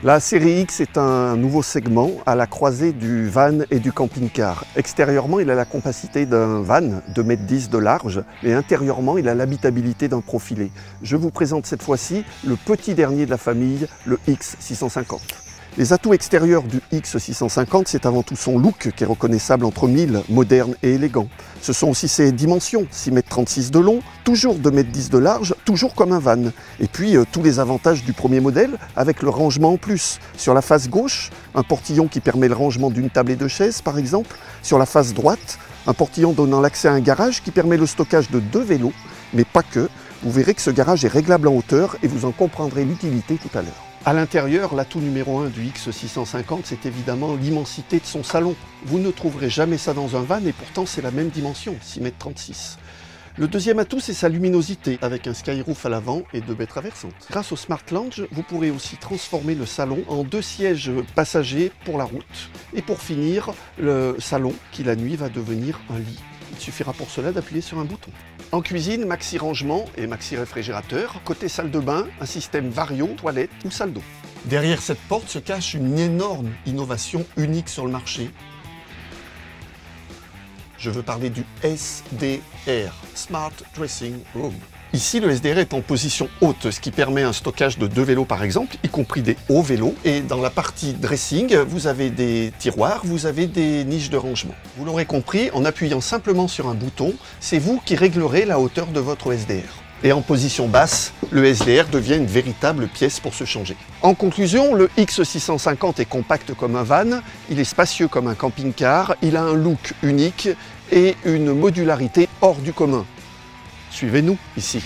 La série X est un nouveau segment à la croisée du van et du camping-car. Extérieurement, il a la compacité d'un van, 2,10 m de large, et intérieurement, il a l'habitabilité d'un profilé. Je vous présente cette fois-ci le petit dernier de la famille, le X650. Les atouts extérieurs du X650, c'est avant tout son look qui est reconnaissable entre mille, moderne et élégant. Ce sont aussi ses dimensions, 6,36 m de long, toujours 2,10 m de large, toujours comme un van. Et puis tous les avantages du premier modèle avec le rangement en plus. Sur la face gauche, un portillon qui permet le rangement d'une table et de chaises par exemple. Sur la face droite, un portillon donnant l'accès à un garage qui permet le stockage de 2 vélos, mais pas que. Vous verrez que ce garage est réglable en hauteur et vous en comprendrez l'utilité tout à l'heure. À l'intérieur, l'atout numéro 1 du X650, c'est évidemment l'immensité de son salon. Vous ne trouverez jamais ça dans un van et pourtant c'est la même dimension, 6,36 m. Le deuxième atout, c'est sa luminosité, avec un skyroof à l'avant et 2 baies traversantes. Grâce au Smart Lounge, vous pourrez aussi transformer le salon en 2 sièges passagers pour la route. Et pour finir, le salon qui la nuit va devenir un lit. Il suffira pour cela d'appuyer sur un bouton. En cuisine, maxi rangement et maxi réfrigérateur. Côté salle de bain, un système Vario, toilette ou salle d'eau. Derrière cette porte se cache une énorme innovation unique sur le marché. Je veux parler du SDR, Smart Dressing Room. Ici, le SDR est en position haute, ce qui permet un stockage de 2 vélos par exemple, y compris des hauts vélos. Et dans la partie dressing, vous avez des tiroirs, vous avez des niches de rangement. Vous l'aurez compris, en appuyant simplement sur un bouton, c'est vous qui réglerez la hauteur de votre SDR. Et en position basse, le SDR devient une véritable pièce pour se changer. En conclusion, le X650 est compact comme un van, il est spacieux comme un camping-car, il a un look unique et une modularité hors du commun. Suivez-nous ici.